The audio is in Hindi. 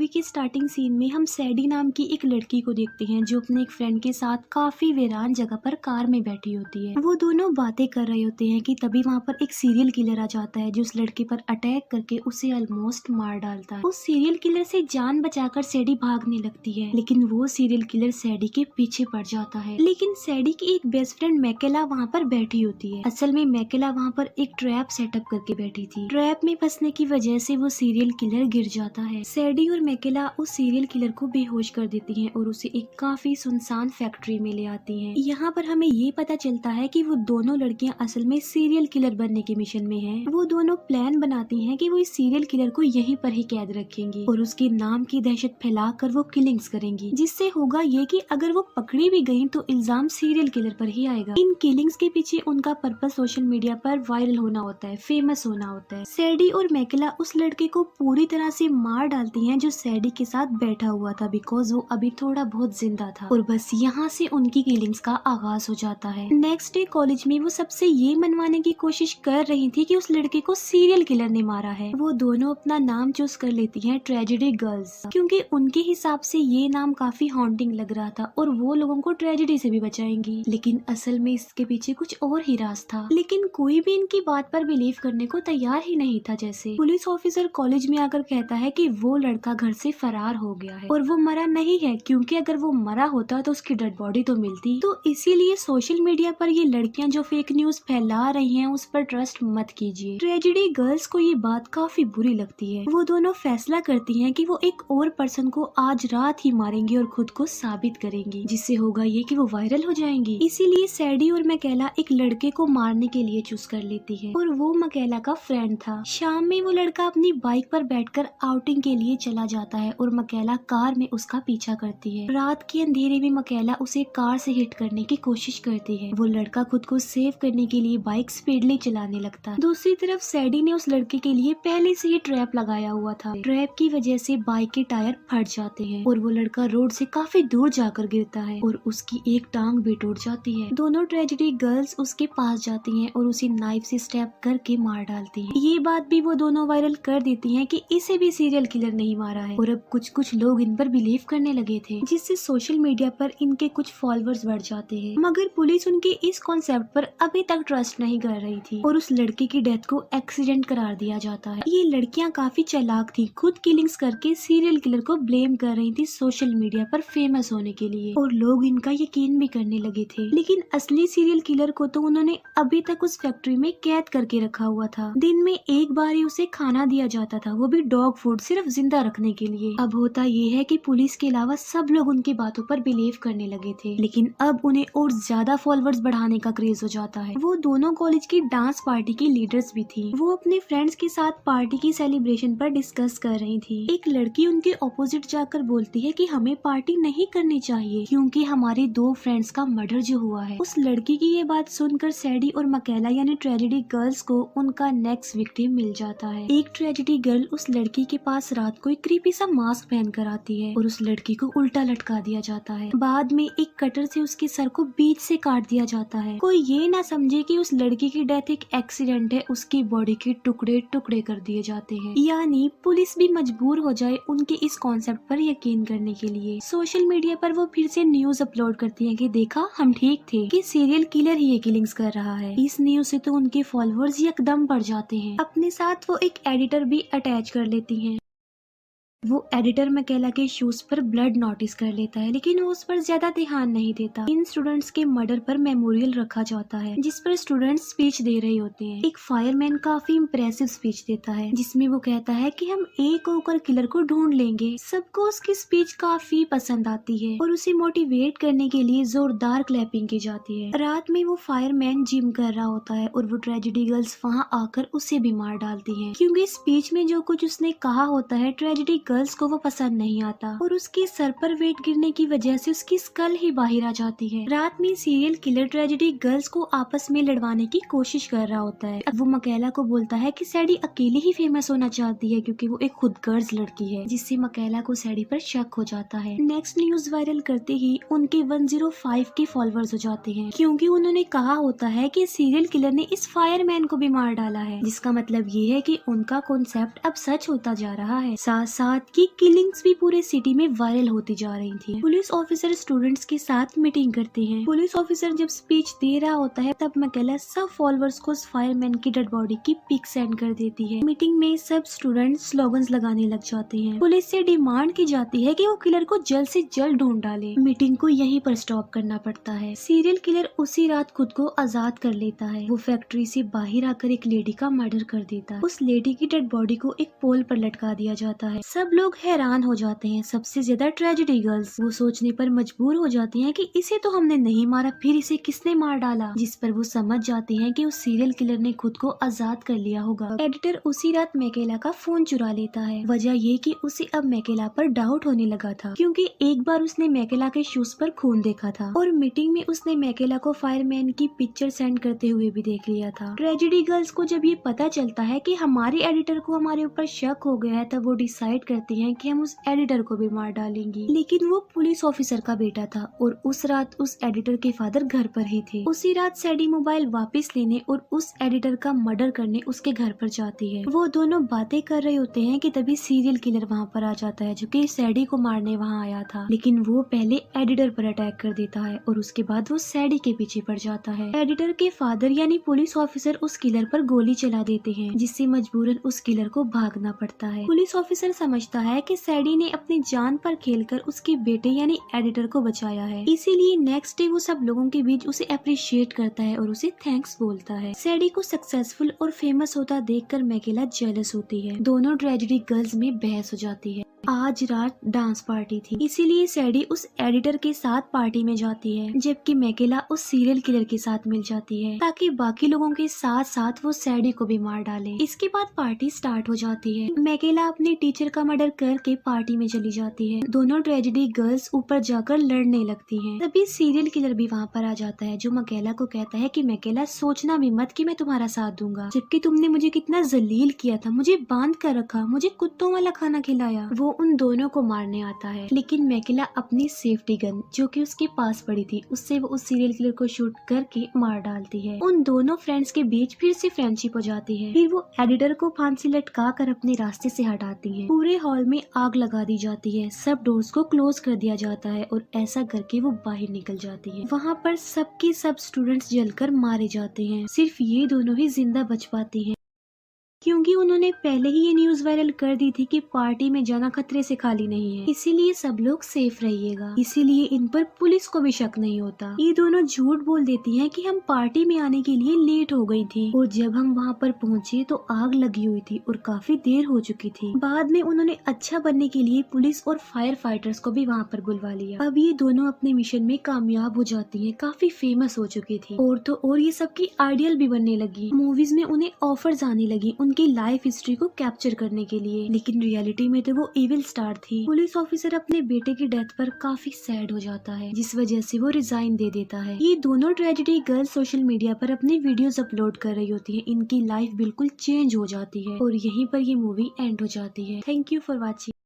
मूवी के स्टार्टिंग सीन में हम सैडी नाम की एक लड़की को देखते हैं जो अपने एक फ्रेंड के साथ काफी वीरान जगह पर कार में बैठी होती है। वो दोनों बातें कर रहे होते हैं कि तभी वहाँ पर एक सीरियल किलर आ जाता है जो उस लड़के पर अटैक करके उसे ऑलमोस्ट मार डालता है। उस सीरियल किलर से जान बचाकर सैडी भागने लगती है, लेकिन वो सीरियल किलर सैडी के पीछे पड़ जाता है। लेकिन सैडी की एक बेस्ट फ्रेंड मैकेला वहाँ पर बैठी होती है। असल में मैकेला वहाँ पर एक ट्रैप सेटअप करके बैठी थी। ट्रैप में फंसने की वजह से वो सीरियल किलर गिर जाता है। सैडी और मैकेला उस सीरियल किलर को बेहोश कर देती हैं और उसे एक काफी सुनसान फैक्ट्री में ले आती हैं। यहाँ पर हमें ये पता चलता है कि वो दोनों लड़कियां असल में सीरियल किलर बनने के मिशन में हैं। वो दोनों प्लान बनाती हैं कि वो इस सीरियल किलर को यहीं पर ही कैद रखेंगी और उसके नाम की दहशत फैलाकर वो किलिंग्स करेंगी, जिससे होगा ये कि अगर वो पकड़ी भी गयी तो इल्जाम सीरियल किलर पर ही आएगा। इन किलिंग्स के पीछे उनका पर्पस सोशल मीडिया पर वायरल होना होता है, फेमस होना होता है। सैडी और मैकेला उस लड़के को पूरी तरह से मार डालती हैं जो सैडी के साथ बैठा हुआ था, बिकॉज वो अभी थोड़ा बहुत जिंदा था। और बस यहाँ से उनकी किलिंग्स का आगाज हो जाता है। नेक्स्ट डे कॉलेज में वो सबसे ये मनवाने की कोशिश कर रही थी कि उस लड़के को सीरियल किलर ने मारा है। वो दोनों अपना नाम चूज कर लेती हैं ट्रेजेडी गर्ल्स, क्योंकि उनके हिसाब से ये नाम काफी हॉन्टिंग लग रहा था और वो लोगों को ट्रेजेडी से भी बचाएंगी। लेकिन असल में इसके पीछे कुछ और ही राज था। लेकिन कोई भी इनकी बात पर बिलीव करने को तैयार ही नहीं था। जैसे पुलिस ऑफिसर कॉलेज में आकर कहता है कि वो लड़का घर से फरार हो गया है और वो मरा नहीं है, क्योंकि अगर वो मरा होता तो उसकी डेड बॉडी तो मिलती। तो इसीलिए सोशल मीडिया पर ये लड़कियां जो फेक न्यूज फैला रही हैं उस पर ट्रस्ट मत कीजिए। ट्रेजेडी गर्ल्स को ये बात काफी बुरी लगती है। वो दोनों फैसला करती हैं कि वो एक और पर्सन को आज रात ही मारेंगी और खुद को साबित करेंगी, जिससे होगा ये कि वो वायरल हो जाएंगी। इसीलिए सैडी और मैकेला एक लड़के को मारने के लिए चूज कर लेती है और वो मैकेला का फ्रेंड था। शाम में वो लड़का अपनी बाइक पर बैठकर आउटिंग के लिए चला जाता है और मैकेला कार में उसका पीछा करती है। रात के अंधेरे में मैकेला उसे कार से हिट करने की कोशिश करती है। वो लड़का खुद को सेव करने के लिए बाइक स्पीडली चलाने लगता है। दूसरी तरफ सैडी ने उस लड़के के लिए पहले से ही ट्रैप लगाया हुआ था। ट्रैप की वजह से बाइक के टायर फट जाते हैं और वो लड़का रोड से काफी दूर जाकर गिरता है और उसकी एक टांग भी टूट जाती है। दोनों ट्रेजेडी गर्ल्स उसके पास जाती हैं और उसे नाइफ से स्टैब करके मार डालती हैं। ये बात भी वो दोनों वायरल कर देती हैं कि इसे भी सीरियल किलर नहीं मारा है और अब कुछ लोग इन पर बिलीव करने लगे थे, जिससे सोशल मीडिया पर इनके कुछ फॉलोअर्स बढ़ जाते हैं। मगर पुलिस उनके इस कॉन्सेप्ट पर अभी तक ट्रस्ट नहीं कर रही थी और उस लड़के की डेथ को एक्सीडेंट करार दिया जाता है। ये लड़कियां काफी चालाक थी, खुद किलिंग्स करके सीरियल किलर को ब्लेम कर रही थी सोशल मीडिया पर फेमस होने के लिए और लोग इनका यकीन भी करने लगे थे। लेकिन असली सीरियल किलर को तो उन्होंने अभी तक उस फैक्ट्री में कैद करके रखा हुआ था। दिन में एक बार ही उसे खाना दिया जाता था, वो भी डॉग फूड, सिर्फ जिंदा रखने के लिए। अब होता ये है कि पुलिस के अलावा सब लोग उनकी बातों पर बिलीव करने लगे थे, लेकिन अब उन्हें और ज्यादा फॉलोअर्स बढ़ाने का क्रेज हो जाता है। वो दोनों कॉलेज की डांस पार्टी की लीडर्स भी थी। वो अपने फ्रेंड्स के साथ पार्टी की सेलिब्रेशन पर डिस्कस कर रही थी। एक लड़की उनके ऑपोजिट जाकर बोलती है कि हमें पार्टी नहीं करनी चाहिए क्योंकि हमारे दो फ्रेंड्स का मर्डर जो हुआ है। उस लड़की की ये बात सुनकर सैडी और मैकेला यानी ट्रेजेडी गर्ल्स को उनका नेक्स्ट विक्टिम मिल जाता है। एक ट्रेजेडी गर्ल उस लड़की के पास रात को एक क्रीपी सा मास्क पहन कर आती है और उस लड़की को उल्टा लटका दिया जाता है। बाद में एक कटर से उसके सर को बीच से काट दिया जाता है। कोई ये ना समझे कि उस लड़की की डेथ एक एक्सीडेंट है, उसकी बॉडी के टुकड़े टुकड़े कर दिए जाते हैं। यानी पुलिस भी मजबूर हो जाए उनके इस कॉन्सेप्ट पर यकीन करने के लिए। सोशल मीडिया पर वो फिर से न्यूज अपलोड करती है कि देखा हम ठीक थे, कि सीरियल किलर ही ये किलिंग्स कर रहा है। इस न्यूज से तो उनके फॉलोअर्स एकदम बढ़ जाते हैं। अपने साथ वो एक एडिटर भी अटैच कर लेती हैं। वो एडिटर मैकेला के शूज पर ब्लड नोटिस कर लेता है, लेकिन वो उस पर ज्यादा ध्यान नहीं देता। इन स्टूडेंट्स के मर्डर पर मेमोरियल रखा जाता है जिस पर स्टूडेंट्स स्पीच दे रहे होते हैं। एक फायरमैन काफी इम्प्रेसिव स्पीच देता है जिसमें वो कहता है कि हम एक होकर किलर को ढूंढ लेंगे। सबको उसकी स्पीच काफी पसंद आती है और उसे मोटिवेट करने के लिए जोरदार क्लैपिंग की जाती है। रात में वो फायरमैन जिम कर रहा होता है और वो ट्रेजेडी गर्ल्स वहाँ आकर उसे भी मार डालती है, क्योंकि स्पीच में जो कुछ उसने कहा होता है ट्रेजेडी गर्ल्स को वो पसंद नहीं आता और उसके सर पर वेट गिरने की वजह से उसकी स्कल ही बाहर आ जाती है। रात में सीरियल किलर ट्रेजेडी गर्ल्स को आपस में लड़वाने की कोशिश कर रहा होता है। अब वो मैकेला को बोलता है कि सैडी अकेले ही फेमस होना चाहती है क्योंकि वो एक खुद गर्ज लड़की है, जिससे मैकेला को सैडी पर शक हो जाता है। नेक्स्ट न्यूज वायरल करते ही उनके 105 के फॉलोअर्स हो जाते हैं, क्योंकि उन्होंने कहा होता है कि सीरियल किलर ने इस फायरमैन को भी मार डाला है, जिसका मतलब ये है कि उनका कॉन्सेप्ट अब सच होता जा रहा है। साथ साथ साथ की किलिंग्स भी पूरे सिटी में वायरल होती जा रही थी। पुलिस ऑफिसर स्टूडेंट्स के साथ मीटिंग करते हैं। पुलिस ऑफिसर जब स्पीच दे रहा होता है तब मैकेला सब फॉलोअर्स को फायरमैन की डेड बॉडी की पिक सेंड कर देती है। मीटिंग में सब स्टूडेंट्स स्लोगन्स लगाने लग जाते हैं। पुलिस से डिमांड की जाती है कि वो किलर को जल्द से जल्द ढूंढ डाले। मीटिंग को यहीं पर स्टॉप करना पड़ता है। सीरियल किलर उसी रात खुद को आजाद कर लेता है। वो फैक्ट्री से बाहर आकर एक लेडी का मर्डर कर देता है। उस लेडी की डेड बॉडी को एक पोल पर लटका दिया जाता है। सब लोग हैरान हो जाते हैं, सबसे ज्यादा ट्रेजेडी गर्ल्स। वो सोचने पर मजबूर हो जाती हैं कि इसे तो हमने नहीं मारा, फिर इसे किसने मार डाला। जिस पर वो समझ जाती हैं कि उस सीरियल किलर ने खुद को आजाद कर लिया होगा। एडिटर उसी रात मैकेला का फोन चुरा लेता है। वजह ये कि उसे अब मैकेला पर डाउट होने लगा था, क्योंकि एक बार उसने मैकेला के शूज पर खून देखा था और मीटिंग में उसने मैकेला को फायरमैन की पिक्चर सेंड करते हुए भी देख लिया था। ट्रेजेडी गर्ल्स को जब ये पता चलता है कि हमारे एडिटर को हमारे ऊपर शक हो गया है, तब वो डिसाइड करती हैं कि हम उस एडिटर को भी मार डालेंगी। लेकिन वो पुलिस ऑफिसर का बेटा था और उस रात उस एडिटर के फादर घर पर ही थे। उसी रात सैडी मोबाइल वापस लेने और उस एडिटर का मर्डर करने उसके घर पर जाती है। वो दोनों बातें कर रहे होते हैं कि तभी सीरियल किलर वहाँ पर आ जाता है, जो कि सैडी को मारने वहाँ आया था। लेकिन वो पहले एडिटर पर अटैक कर देता है और उसके बाद वो सैडी के पीछे पड़ जाता है। एडिटर के फादर यानी पुलिस ऑफिसर उस किलर पर गोली चला देते हैं, जिससे मजबूरन उस किलर को भागना पड़ता है। पुलिस ऑफिसर समझता है कि सैडी ने अपनी जान पर खेलकर उसके बेटे यानी एडिटर को बचाया है, इसीलिए नेक्स्ट डे वो सब लोगों के बीच उसे अप्रिशिएट करता है और उसे थैंक्स बोलता है। सैडी को सक्सेसफुल और फेमस होता देखकर मैकेला जेलस होती है। दोनों ट्रेजेडी गर्ल्स में बहस हो जाती है। आज रात डांस पार्टी थी, इसीलिए सैडी उस एडिटर के साथ पार्टी में जाती है, जबकि मैकेला उस सीरियल किलर के साथ मिल जाती है, ताकि बाकी लोगों के साथ साथ वो सैडी को भी मार डाले। इसके बाद पार्टी स्टार्ट हो जाती है। मैकेला अपने टीचर का मर्डर करके पार्टी में चली जाती है। दोनों ट्रेजेडी गर्ल्स ऊपर जाकर लड़ने लगती हैं। तभी सीरियल किलर भी वहाँ पर आ जाता है, जो मैकेला को कहता है कि मैकेला सोचना भी मत कि मैं तुम्हारा साथ दूंगा, जबकि तुमने मुझे कितना जलील किया था, मुझे बांध कर रखा, मुझे कुत्तों वाला खाना खिलाया। वो उन दोनों को मारने आता है, लेकिन मैकेला अपनी सेफ्टी गन जो कि उसके पास पड़ी थी उससे वो उस सीरियल किलर को शूट करके मार डालती है। उन दोनों फ्रेंड्स के बीच फिर से फ्रेंडशिप हो जाती है। फिर वो एडिटर को फांसी लटका कर अपने रास्ते से हटाती है। पूरे हॉल में आग लगा दी जाती है, सब डोर्स को क्लोज कर दिया जाता है और ऐसा करके वो बाहर निकल जाती है। वहाँ पर सबके सब स्टूडेंट्स जलकर मारे जाते हैं, सिर्फ ये दोनों ही जिंदा बच पाती हैं, क्योंकि उन्होंने पहले ही ये न्यूज वायरल कर दी थी कि पार्टी में जाना खतरे से खाली नहीं है, इसीलिए सब लोग सेफ रहिएगा। इसीलिए इन पर पुलिस को भी शक नहीं होता। ये दोनों झूठ बोल देती हैं कि हम पार्टी में आने के लिए लेट हो गई थी और जब हम वहाँ पर पहुँचे तो आग लगी हुई थी और काफी देर हो चुकी थी। बाद में उन्होंने अच्छा बनने के लिए पुलिस और फायर फाइटर्स को भी वहाँ पर बुलवा लिया। अब ये दोनों अपने मिशन में कामयाब हो जाती है, काफी फेमस हो चुकी थी और तो और ये सबकी आइडियल भी बनने लगी। मूवीज में उन्हें ऑफर्स आने लगी उनकी लाइफ हिस्ट्री को कैप्चर करने के लिए, लेकिन रियलिटी में तो वो इविल स्टार थी। पुलिस ऑफिसर अपने बेटे की डेथ पर काफी सैड हो जाता है, जिस वजह से वो रिजाइन दे देता है। ये दोनों ट्रेजेडी गर्ल्स सोशल मीडिया पर अपनी वीडियोस अपलोड कर रही होती है। इनकी लाइफ बिल्कुल चेंज हो जाती है और यहीं पर ये मूवी एंड हो जाती है। Thank you for watching.